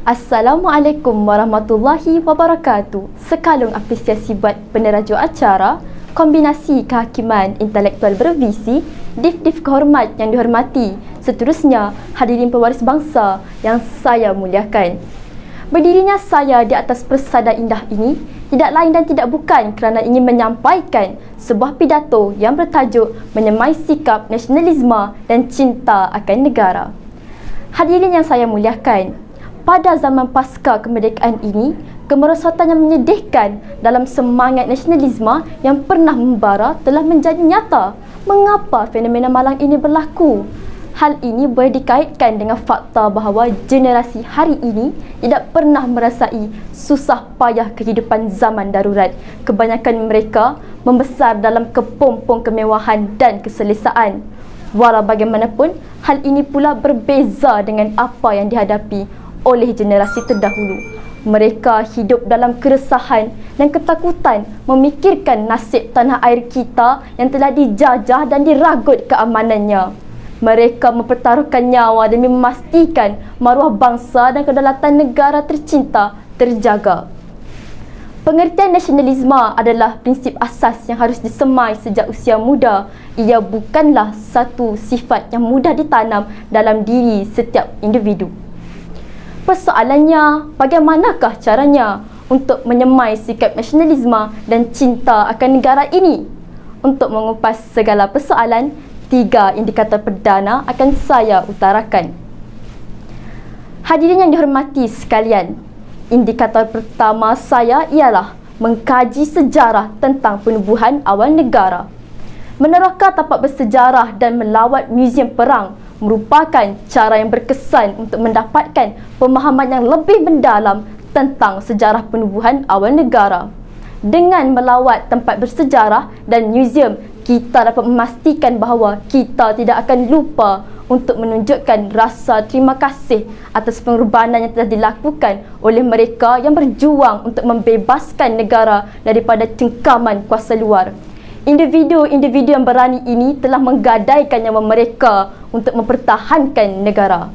Assalamualaikum warahmatullahi wabarakatuh. Sekalung apresiasi buat peneraja acara, kombinasi kehakiman intelektual bervisi, div-div kehormat yang dihormati, seterusnya hadirin pewaris bangsa yang saya muliakan. Berdirinya saya di atas persada indah ini tidak lain dan tidak bukan kerana ingin menyampaikan sebuah pidato yang bertajuk menyemai sikap nasionalisme dan cinta akan negara. Hadirin yang saya muliakan, pada zaman pasca kemerdekaan ini, kemerosotan yang menyedihkan dalam semangat nasionalisme yang pernah membara telah menjadi nyata. Mengapa fenomena malang ini berlaku? Hal ini boleh dikaitkan dengan fakta bahawa generasi hari ini tidak pernah merasai susah payah kehidupan zaman darurat. Kebanyakan mereka membesar dalam kepompong kemewahan dan keselesaan. Walau bagaimanapun, hal ini pula berbeza dengan apa yang dihadapi oleh generasi terdahulu. Mereka hidup dalam keresahan dan ketakutan memikirkan nasib tanah air kita yang telah dijajah dan diragut keamanannya. Mereka mempertaruhkan nyawa demi memastikan maruah bangsa dan kedaulatan negara tercinta terjaga. Pengertian nasionalisme adalah prinsip asas yang harus disemai sejak usia muda. Ia bukanlah satu sifat yang mudah ditanam dalam diri setiap individu. Persoalannya, bagaimanakah caranya untuk menyemai sikap nasionalisme dan cinta akan negara ini? Untuk mengupas segala persoalan, 3 indikator perdana akan saya utarakan. Hadirin yang dihormati sekalian, indikator pertama saya ialah mengkaji sejarah tentang penubuhan awal negara. Meneroka tapak bersejarah dan melawat muzium perang merupakan cara yang berkesan untuk mendapatkan pemahaman yang lebih mendalam tentang sejarah penubuhan awal negara. Dengan melawat tempat bersejarah dan muzium, kita dapat memastikan bahawa kita tidak akan lupa untuk menunjukkan rasa terima kasih atas pengorbanan yang telah dilakukan oleh mereka yang berjuang untuk membebaskan negara daripada cengkaman kuasa luar. Individu-individu yang berani ini telah menggadaikan nyawa mereka untuk mempertahankan negara.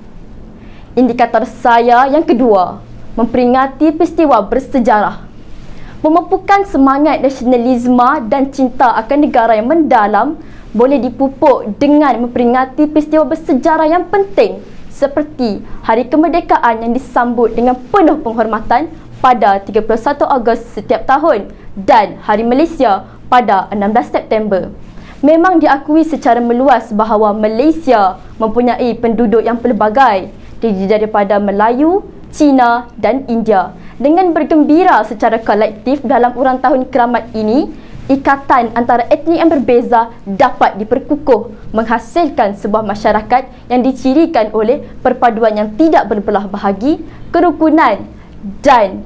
Indikator saya yang kedua, memperingati peristiwa bersejarah. Memupukan semangat nasionalisme dan cinta akan negara yang mendalam boleh dipupuk dengan memperingati peristiwa bersejarah yang penting seperti Hari Kemerdekaan yang disambut dengan penuh penghormatan pada 31 Ogos setiap tahun dan Hari Malaysia pada 16 September. Memang diakui secara meluas bahawa Malaysia mempunyai penduduk yang pelbagai, terdiri daripada Melayu, Cina dan India. Dengan bergembira secara kolektif dalam ulang tahun keramat ini, ikatan antara etnik yang berbeza dapat diperkukuh, menghasilkan sebuah masyarakat yang dicirikan oleh perpaduan yang tidak berbelah bahagi, kerukunan dan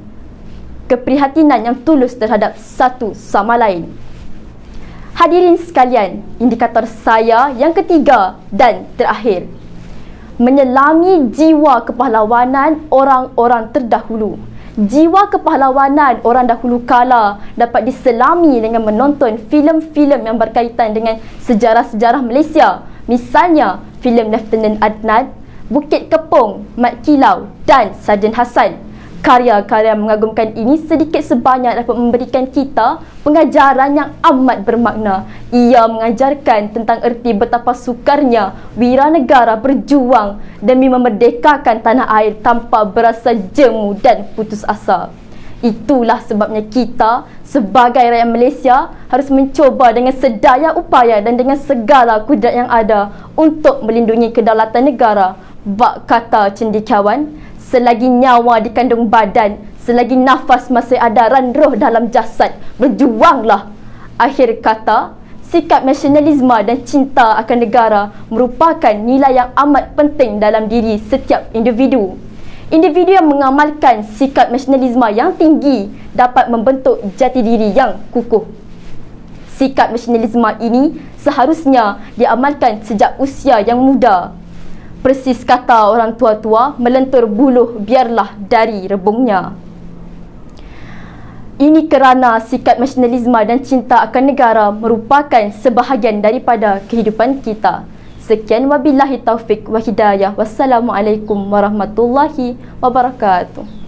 keprihatinan yang tulus terhadap satu sama lain. Hadirin sekalian, indikator saya yang ketiga dan terakhir, menyelami jiwa kepahlawanan orang-orang terdahulu. Jiwa kepahlawanan orang dahulu kala dapat diselami dengan menonton filem-filem yang berkaitan dengan sejarah-sejarah Malaysia. Misalnya, filem Lieutenant Adnan, Bukit Kepong, Mat Kilau dan Sarjan Hassan. Karya-karya mengagumkan ini sedikit sebanyak dapat memberikan kita pengajaran yang amat bermakna. Ia mengajarkan tentang erti betapa sukarnya wiranegara berjuang demi memerdekakan tanah air tanpa berasa jemu dan putus asa. Itulah sebabnya kita sebagai rakyat Malaysia harus mencuba dengan sedaya upaya dan dengan segala kudrat yang ada untuk melindungi kedaulatan negara. Bak kata cendekiawan, selagi nyawa dikandung badan, selagi nafas masih ada dan roh dalam jasad, berjuanglah. Akhir kata, sikap nasionalisme dan cinta akan negara merupakan nilai yang amat penting dalam diri setiap individu. Individu yang mengamalkan sikap nasionalisme yang tinggi dapat membentuk jati diri yang kukuh. Sikap nasionalisme ini seharusnya diamalkan sejak usia yang muda. Persis kata orang tua-tua, melentur buluh biarlah dari rebungnya. Ini kerana sikap nasionalisme dan cinta akan negara merupakan sebahagian daripada kehidupan kita. Sekian wabillahi taufik wa hidayah. Wassalamualaikum warahmatullahi wabarakatuh.